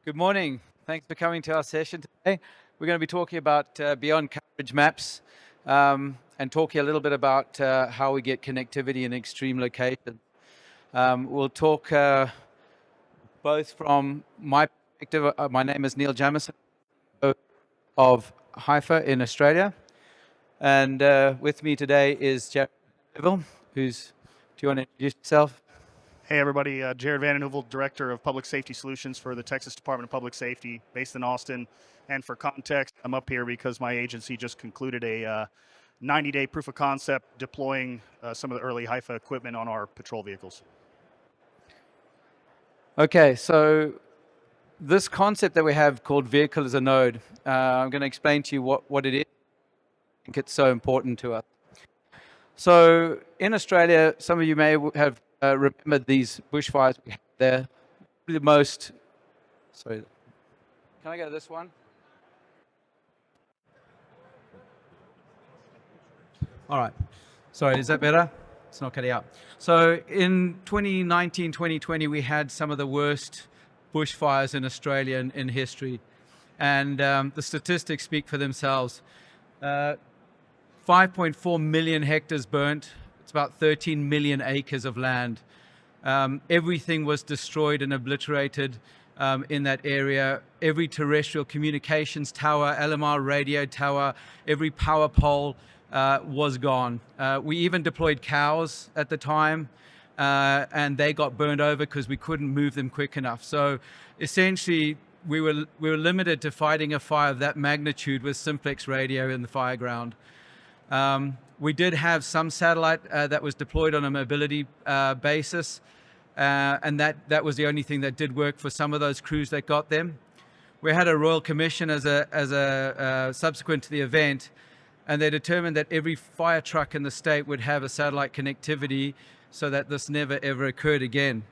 Good morning. Thanks for coming to our session today. We're going to be talking about beyond coverage maps and talking a little bit about how we get connectivity in extreme locations. We'll talk both from my perspective. My name is Neil Jamieson of Hypha in Australia. And with me today is VandenHeuvel, do you want to introduce yourself? Hey everybody, Jared VandenHeuvel, Director of Public Safety Solutions for the Texas Department of Public Safety, based in Austin. And for context, I'm up here because my agency just concluded a 90-day proof of concept deploying some of the early Hypha equipment on our patrol vehicles. Okay, so this concept that we have called vehicle as a node, I'm going to explain to you what it is. I think it's so important to us. So in Australia, some of you may have remembered these bushfires we had there. The most, sorry, can I go to this one? All right, sorry, is that better? It's not cutting out. So in 2019, 2020, we had some of the worst bushfires in Australia in history. And the statistics speak for themselves. 5.4 million hectares burnt. It's about 13 million acres of land. Everything was destroyed and obliterated in that area. Every terrestrial communications tower, LMR radio tower, every power pole was gone. We even deployed cows at the time, and they got burned over because we couldn't move them quick enough. So essentially, we were limited to fighting a fire of that magnitude with simplex radio in the fireground. We did have some satellite that was deployed on a mobility basis, and that was the only thing that did work for some of those crews that got them. We had a royal commission as a subsequent to the event, and they determined that every fire truck in the state would have a satellite connectivity so that this never ever occurred again.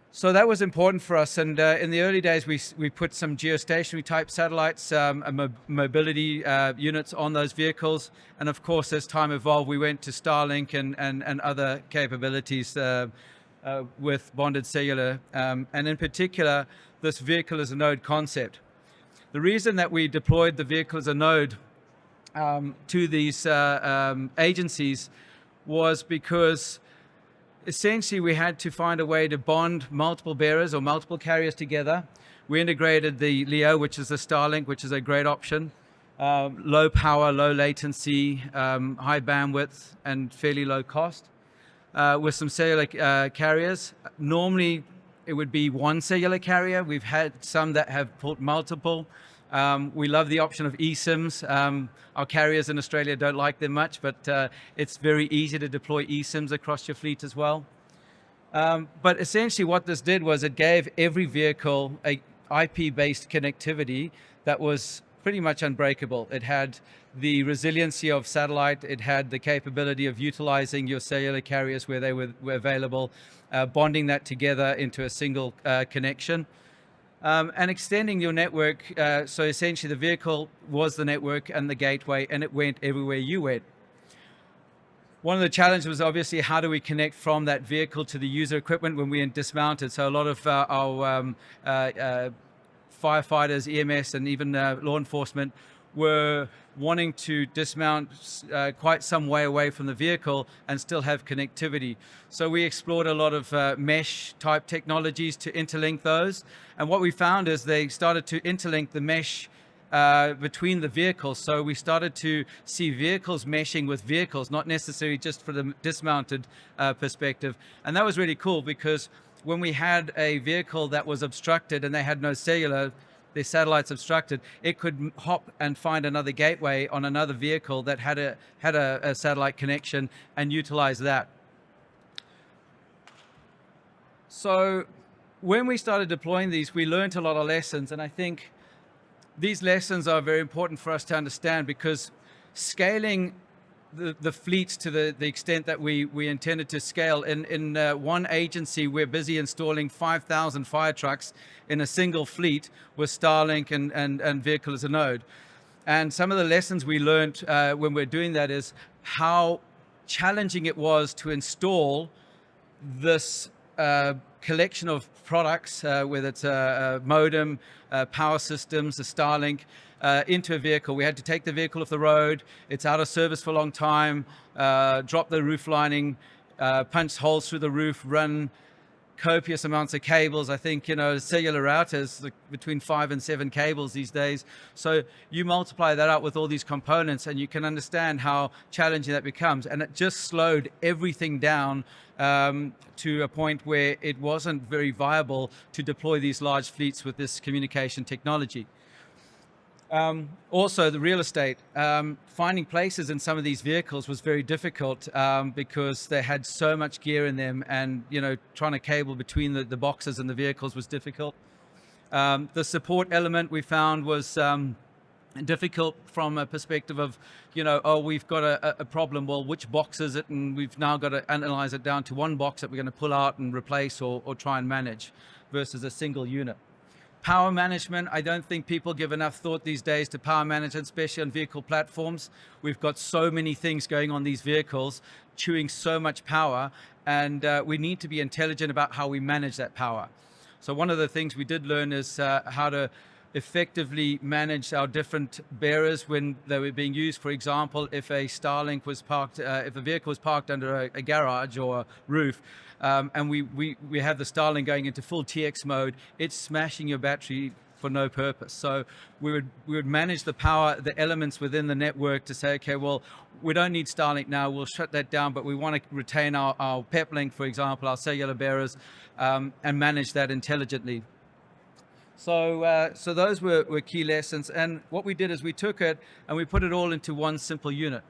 So that was important for us, and in the early days we put some geostationary type satellites, mobility units on those vehicles, and of course as time evolved we went to Starlink and other capabilities with bonded cellular, and in particular this vehicle as a node concept. The reason that we deployed the vehicle as a node to these agencies was because essentially, we had to find a way to bond multiple bearers or multiple carriers together. We integrated the LEO, which is the Starlink, which is a great option. Low power, low latency, high bandwidth, and fairly low cost. With some cellular carriers. Normally, it would be one cellular carrier. We've had some that have pulled multiple. We love the option of eSIMs. Our carriers in Australia don't like them much, but it's very easy to deploy eSIMs across your fleet as well. But essentially what this did was it gave every vehicle a IP-based connectivity that was pretty much unbreakable. It had the resiliency of satellite, it had the capability of utilizing your cellular carriers where they were available, bonding that together into a single connection. And extending your network, so essentially the vehicle was the network and the gateway, and it went everywhere you went. One of the challenges was obviously how do we connect from that vehicle to the user equipment when we dismounted. So a lot of our firefighters, EMS, and even law enforcement were wanting to dismount quite some way away from the vehicle and still have connectivity. So we explored a lot of mesh type technologies to interlink those. And what we found is they started to interlink the mesh between the vehicles. So we started to see vehicles meshing with vehicles, not necessarily just for the dismounted perspective. And that was really cool because when we had a vehicle that was obstructed and they had no cellular, their satellites obstructed, it could hop and find another gateway on another vehicle that had a satellite connection and utilize that. So when we started deploying these, we learned a lot of lessons, and I think these lessons are very important for us to understand because scaling the fleets to the extent that we intended to scale. In one agency, we're busy installing 5,000 fire trucks in a single fleet with Starlink and vehicle as a node. And some of the lessons we learned when we're doing that is how challenging it was to install this collection of products, whether it's a modem, power systems, a Starlink, into a vehicle. We had to take the vehicle off the road. It's out of service for a long time, drop the roof lining, punch holes through the roof, run copious amounts of cables. I think, cellular routers, like between 5 and 7 cables these days. So you multiply that out with all these components and you can understand how challenging that becomes. And it just slowed everything down to a point where it wasn't very viable to deploy these large fleets with this communication technology. Also, the real estate, finding places in some of these vehicles was very difficult because they had so much gear in them, and trying to cable between the boxes and the vehicles was difficult. The support element we found was difficult from a perspective of, oh, we've got a problem. Well, which box is it? And we've now got to analyze it down to one box that we're going to pull out and replace or try and manage versus a single unit. Power management, I don't think people give enough thought these days to power management, especially on vehicle platforms. We've got so many things going on these vehicles, chewing so much power, and we need to be intelligent about how we manage that power. So one of the things we did learn is how to effectively manage our different bearers when they were being used. For example, if a Starlink was parked, if a vehicle was parked under a garage or a roof, and we have the Starlink going into full TX mode, it's smashing your battery for no purpose. So we would manage the power, the elements within the network to say, okay, well, we don't need Starlink now, we'll shut that down, but we want to retain our PepLink, for example, our cellular bearers, and manage that intelligently. So those were key lessons. And what we did is we took it and we put it all into one simple unit.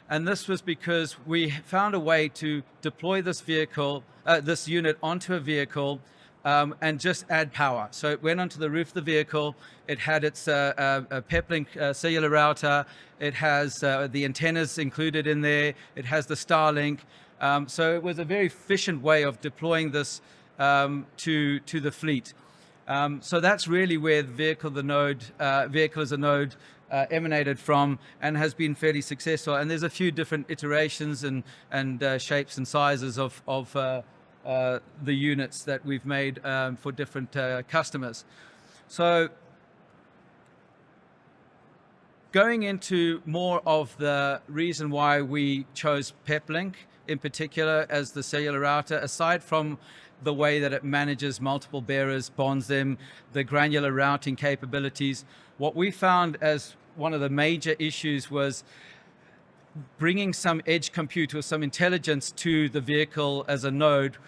And this was because we found a way to deploy this vehicle, this unit onto a vehicle and just add power. So it went onto the roof of the vehicle. It had its a PepLink cellular router. It has the antennas included in there. It has the Starlink. So it was a very efficient way of deploying this to the fleet. So that's really where the vehicle as a node emanated from, and has been fairly successful. And there's a few different iterations and shapes and sizes of the units that we've made for different customers. So going into more of the reason why we chose PepLink in particular as the cellular router, aside from the way that it manages multiple bearers, bonds them, the granular routing capabilities, what we found as one of the major issues was bringing some edge compute or some intelligence to the vehicle as a node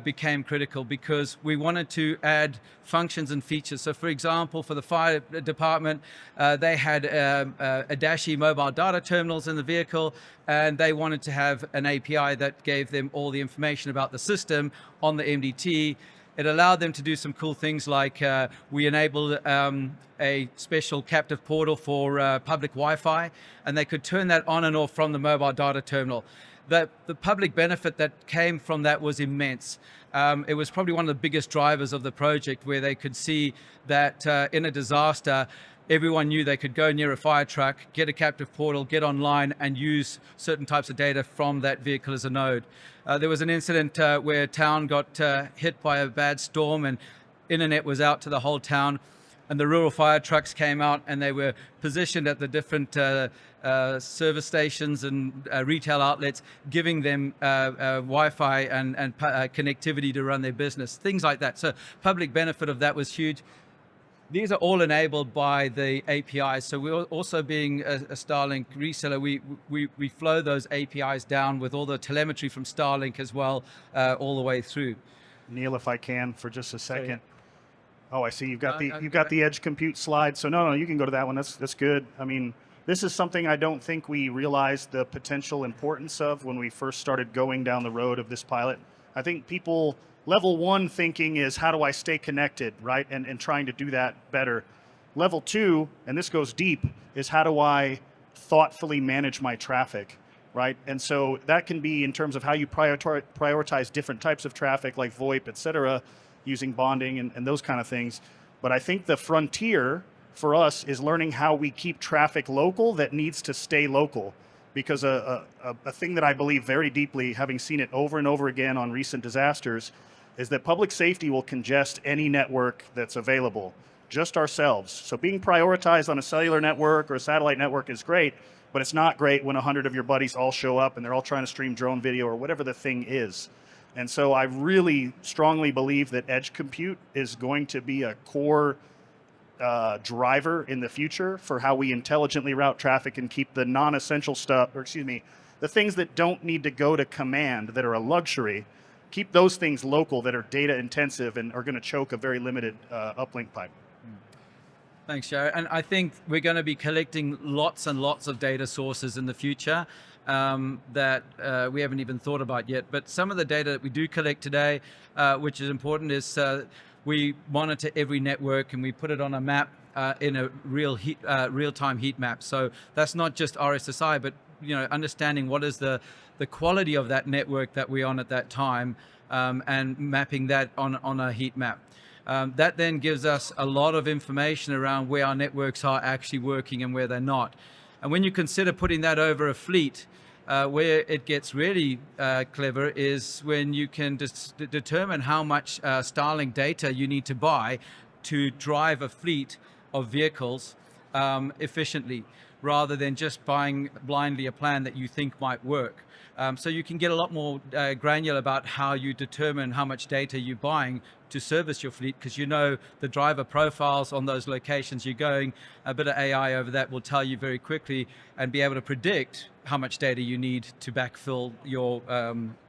became critical, because we wanted to add functions and features. So for example, for the fire department, they had Adashi mobile data terminals in the vehicle, and they wanted to have an API that gave them all the information about the system on the MDT. It allowed them to do some cool things like we enabled a special captive portal for public Wi-Fi, and they could turn that on and off from the mobile data terminal. The public benefit that came from that was immense. It was probably one of the biggest drivers of the project, where they could see that in a disaster, everyone knew they could go near a fire truck, get a captive portal, get online, and use certain types of data from that vehicle as a node. There was an incident where a town got hit by a bad storm, and internet was out to the whole town, and the rural fire trucks came out, and they were positioned at the different service stations and retail outlets, giving them Wi-Fi and connectivity to run their business, things like that. So public benefit of that was huge. These are all enabled by the APIs. So we're also, being a Starlink reseller, we flow those APIs down with all the telemetry from Starlink as well, all the way through. Neil, if I can, for just a second. Sorry. Oh, I see. You've got the edge compute slide. So no, you can go to that one. That's good. I mean, this is something I don't think we realized the potential importance of when we first started going down the road of this pilot. I think people, level one thinking is, how do I stay connected, right? And trying to do that better. Level two, and this goes deep, is how do I thoughtfully manage my traffic, right? And so that can be in terms of how you prioritize different types of traffic, like VoIP, et cetera, using bonding and those kind of things. But I think the frontier for us is learning how we keep traffic local that needs to stay local. Because a thing that I believe very deeply, having seen it over and over again on recent disasters, is that public safety will congest any network that's available, just ourselves. So being prioritized on a cellular network or a satellite network is great, but it's not great when 100 of your buddies all show up and they're all trying to stream drone video or whatever the thing is. And so I really strongly believe that edge compute is going to be a core driver in the future for how we intelligently route traffic and keep the non-essential stuff, or excuse me, the things that don't need to go to command that are a luxury, keep those things local that are data intensive and are going to choke a very limited uplink pipe. Thanks, Jared. And I think we're going to be collecting lots and lots of data sources in the future that we haven't even thought about yet. But some of the data that we do collect today, which is important, is we monitor every network and we put it on a map in a real-time heat map. So that's not just RSSI, but understanding what is the quality of that network that we're on at that time, and mapping that on a heat map. That then gives us a lot of information around where our networks are actually working and where they're not. And when you consider putting that over a fleet, where it gets really clever is when you can determine how much Starlink data you need to buy to drive a fleet of vehicles efficiently, rather than just buying blindly a plan that you think might work. So you can get a lot more granular about how you determine how much data you're buying to service your fleet, because the driver profiles on those locations you're going. A bit of AI over that will tell you very quickly and be able to predict how much data you need to backfill your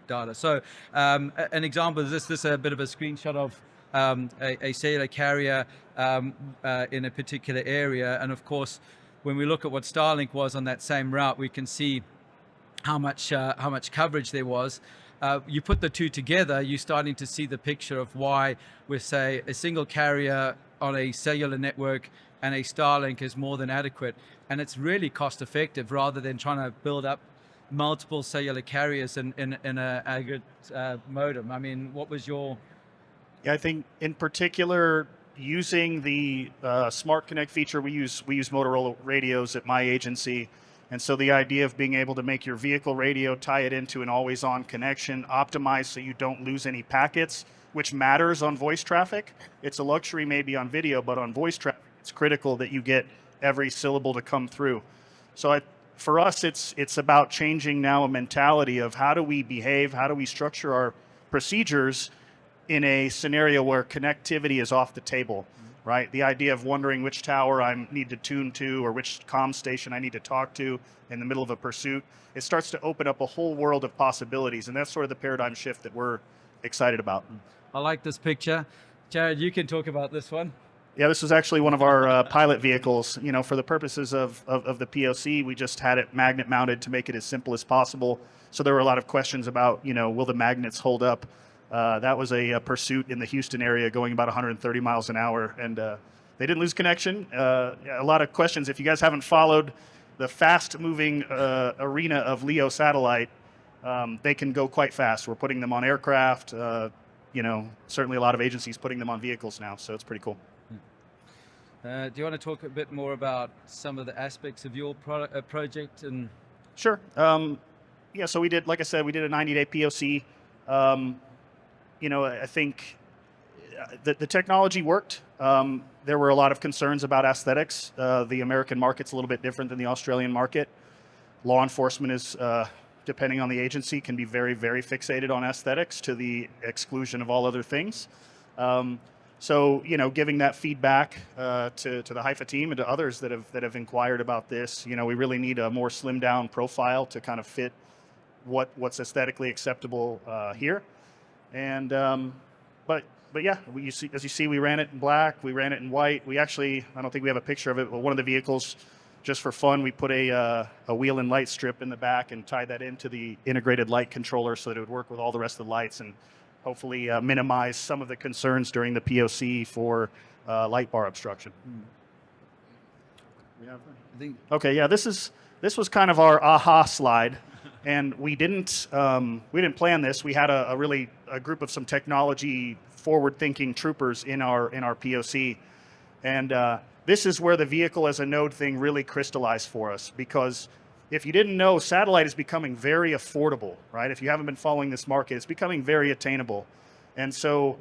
data. So an example is this is a bit of a screenshot of a cellular carrier in a particular area. And of course, when we look at what Starlink was on that same route, we can see how much coverage there was. You put the two together, you're starting to see the picture of why we say a single carrier on a cellular network and a Starlink is more than adequate. And it's really cost effective rather than trying to build up multiple cellular carriers in an aggregate modem. I mean, what was your... Yeah, I think in particular, using the Smart Connect feature, we use Motorola radios at my agency. And so the idea of being able to make your vehicle radio, tie it into an always-on connection, optimize so you don't lose any packets, which matters on voice traffic. It's a luxury maybe on video, but on voice traffic, it's critical that you get every syllable to come through. So for us, it's about changing now a mentality of how do we behave, how do we structure our procedures in a scenario where connectivity is off the table. Right? The idea of wondering which tower I need to tune to or which comm station I need to talk to in the middle of a pursuit, it starts to open up a whole world of possibilities. And that's sort of the paradigm shift that we're excited about. I like this picture. Jared, you can talk about this one. Yeah, this was actually one of our pilot vehicles. For the purposes of the POC, we just had it magnet mounted to make it as simple as possible. So there were a lot of questions about, will the magnets hold up? That was a pursuit in the Houston area going about 130 miles an hour, and they didn't lose connection. A lot of questions. If you guys haven't followed the fast-moving arena of LEO satellite, they can go quite fast. We're putting them on aircraft. Certainly a lot of agencies putting them on vehicles now, so it's pretty cool. Do you want to talk a bit more about some of the aspects of your project? And Sure. Yeah, so we did, like I said, we did a 90-day POC. I think the technology worked. There were a lot of concerns about aesthetics. The American market's a little bit different than the Australian market. Law enforcement is, depending on the agency, can be very, very fixated on aesthetics to the exclusion of all other things. So, giving that feedback to the Hypha team and to others that have inquired about this, we really need a more slimmed down profile to kind of fit what's aesthetically acceptable here. And but yeah, as you see, we ran it in black, we ran it in white. We actually, I don't think we have a picture of it, but one of the vehicles, just for fun, we put a wheel and light strip in the back and tied that into the integrated light controller so that it would work with all the rest of the lights and hopefully minimize some of the concerns during the POC for light bar obstruction. Okay, yeah, this was kind of our aha slide. And we didn't plan this. We had a group of some technology forward-thinking troopers in our POC, and this is where the vehicle as a node thing really crystallized for us. Because if you didn't know, satellite is becoming very affordable, right? If you haven't been following this market, it's becoming very attainable. And so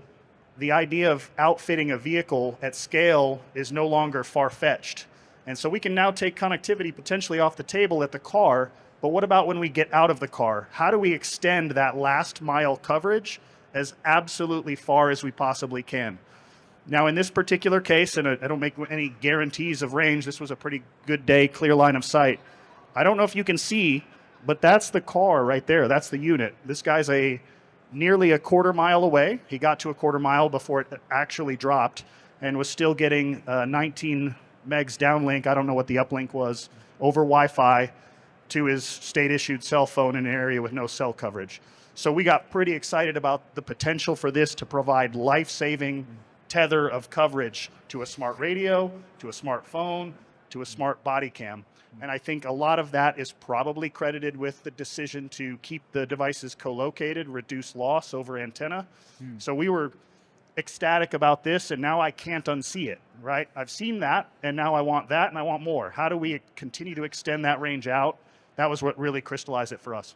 the idea of outfitting a vehicle at scale is no longer far-fetched. And so we can now take connectivity potentially off the table at the car, but what about when we get out of the car? How do we extend that last mile coverage as absolutely far as we possibly can? Now, in this particular case, and I don't make any guarantees of range, this was a pretty good day, clear line of sight. I don't know if you can see, but that's the car right there. That's the unit. This guy's nearly a quarter mile away. He got to a quarter mile before it actually dropped and was still getting 19 megs downlink. I don't know what the uplink was, over Wi-Fi to his state-issued cell phone in an area with no cell coverage. So we got pretty excited about the potential for this to provide life-saving tether of coverage to a smart radio, to a smartphone, to a smart body cam. And I think a lot of that is probably credited with the decision to keep the devices co-located, reduce loss over antenna. So we were ecstatic about this, and now I can't unsee it, right? I've seen that, and now I want that, and I want more. How do we continue to extend that range out? That was what really crystallized it for us.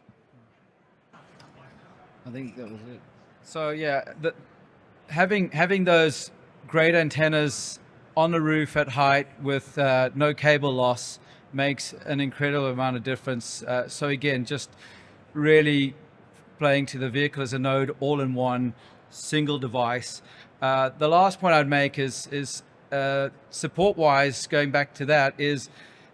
I think that was it. So yeah, having those great antennas on the roof at height with no cable loss makes an incredible amount of difference. So again, just really playing to the vehicle as a node, all in one, single device. The last point I'd make is support-wise, going back to that, is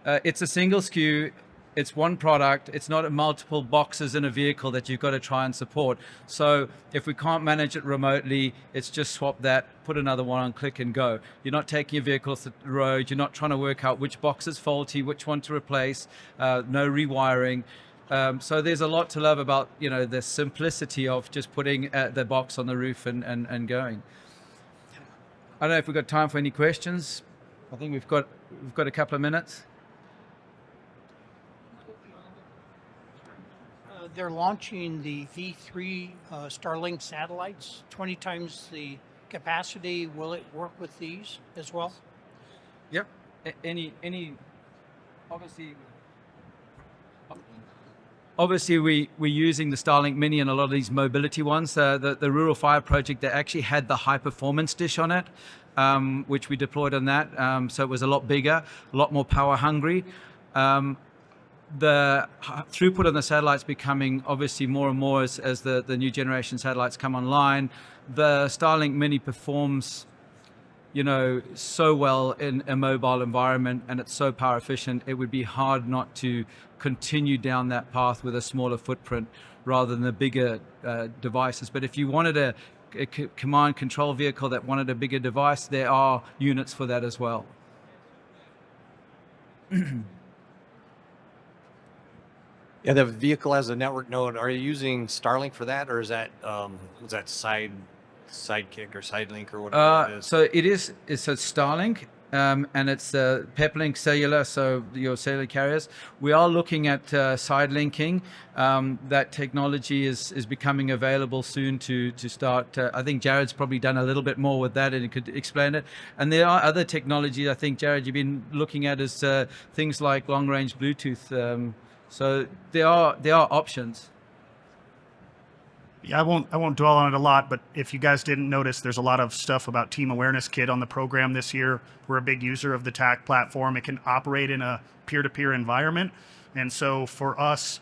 it's a single SKU. It's one product. It's not multiple boxes in a vehicle that you've got to try and support. So if we can't manage it remotely, it's just swap that, put another one on, click and go. You're not taking your vehicle off the road. You're not trying to work out which box is faulty, which one to replace, no rewiring. So there's a lot to love about, the simplicity of just putting the box on the roof and going. I don't know if we've got time for any questions. I think we've got a couple of minutes. They're launching the V3 Starlink satellites, 20 times the capacity. Will it work with these as well? Yep. Obviously, we're using the Starlink Mini and a lot of these mobility ones. The Rural Fire project, they actually had the high performance dish on it, which we deployed on that. So it was a lot bigger, a lot more power hungry. The throughput on the satellites becoming obviously more and more as the new generation satellites come online. The Starlink Mini performs, so well in a mobile environment, and it's so power efficient. It would be hard not to continue down that path with a smaller footprint rather than the bigger devices. But if you wanted a command control vehicle that wanted a bigger device, there are units for that as well. Yeah, the vehicle has a network node. Are you using Starlink for that, or is that was that Sidekick or Sidelink or whatever it is? So it's a Starlink, and it's Peplink cellular, so your cellular carriers. We are looking at side linking. That technology is becoming available soon to start. I think Jared's probably done a little bit more with that, and he could explain it. And there are other technologies, I think, Jared, you've been looking at as things like long-range Bluetooth. So there are options. Yeah, I won't dwell on it a lot, but if you guys didn't notice, there's a lot of stuff about Team Awareness Kit on the program this year. We're a big user of the TAC platform. It can operate in a peer-to-peer environment, and so for us,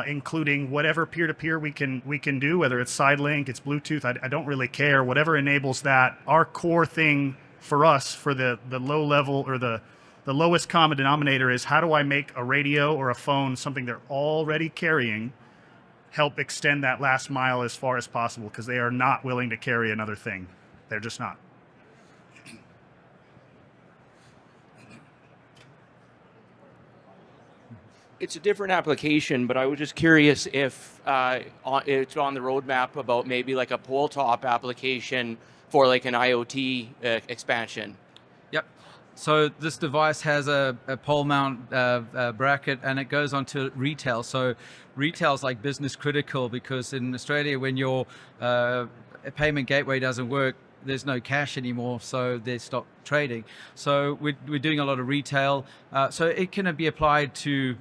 including whatever peer-to-peer we can do, whether it's Sidelink, it's Bluetooth, I don't really care. Whatever enables that. Our core thing for us, for the low level or the lowest common denominator, is how do I make a radio or a phone, something they're already carrying, help extend that last mile as far as possible, because they are not willing to carry another thing. They're just not. It's a different application, but I was just curious if it's on the roadmap about maybe like a pole top application for like an IoT expansion. Yep. So this device has a pole mount bracket, and it goes onto retail. So retail's like business critical, because in Australia, when your payment gateway doesn't work, there's no cash anymore, so they stop trading. So we're doing a lot of retail. So it can be applied to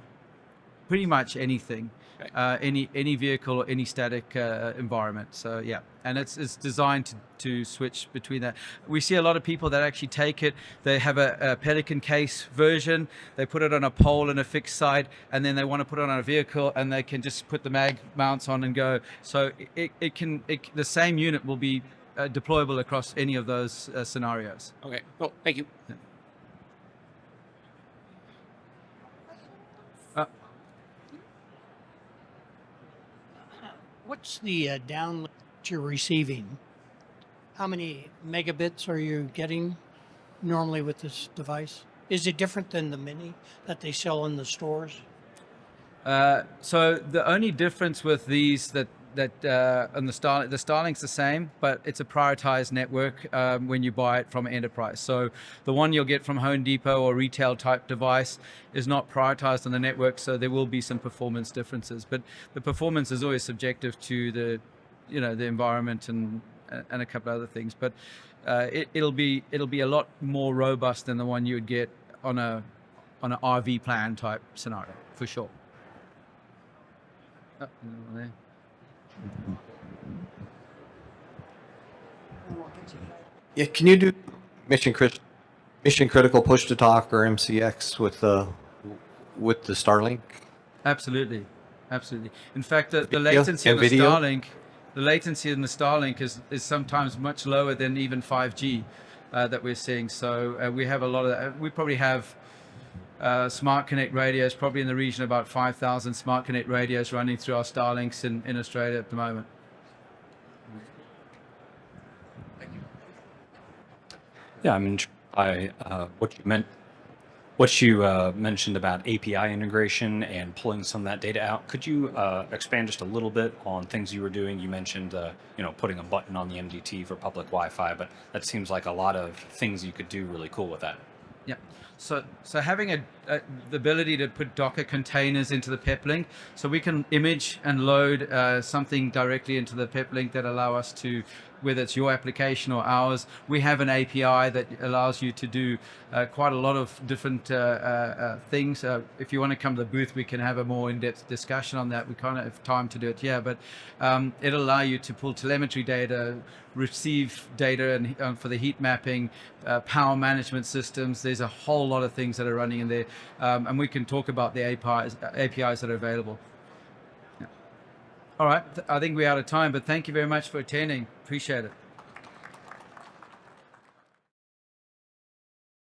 pretty much anything. any vehicle or any static environment. So yeah, and it's designed to switch between that. We see a lot of people that actually take it. They have a Pelican case version. They put it on a pole and a fixed side, and then they want to put it on a vehicle, and they can just put the mag mounts on and go. So the same unit will be deployable across any of those scenarios. Okay. Well, thank you. What's the downlink you're receiving? How many megabits are you getting normally with this device? Is it different than the Mini that they sell in the stores? So the only difference with these on the Starlink's the same, but it's a prioritized network when you buy it from enterprise. So the one you'll get from Home Depot or retail type device is not prioritized on the network, so there will be some performance differences. But the performance is always subjective to the environment and a couple of other things. But it'll be a lot more robust than the one you would get on an RV plan type scenario, for sure. Oh, there. Yeah, can you do mission critical push to talk or MCX with the Starlink? Absolutely. In fact, the latency of the Starlink, is sometimes much lower than even 5G that we're seeing. So we have a lot of. We probably have Smart Connect radios, probably in the region of about 5,000 Smart Connect radios running through our Starlinks in Australia at the moment. Yeah, I mean, what you mentioned about API integration and pulling some of that data out. Could you expand just a little bit on things you were doing? You mentioned, putting a button on the MDT for public Wi-Fi, but that seems like a lot of things you could do really cool with that. Yeah. So having the ability to put Docker containers into the peplink, so we can image and load something directly into the peplink that allow us to, whether it's your application or ours, we have an API that allows you to do quite a lot of different things. If you want to come to the booth, we can have a more in-depth discussion on that. We can't have time to do it here, but it'll allow you to pull telemetry data, receive data and for the heat mapping, power management systems. There's a whole lot of things that are running in there, and we can talk about the APIs that are available. Yeah. All right, I think we're out of time, but thank you very much for attending. Appreciate it.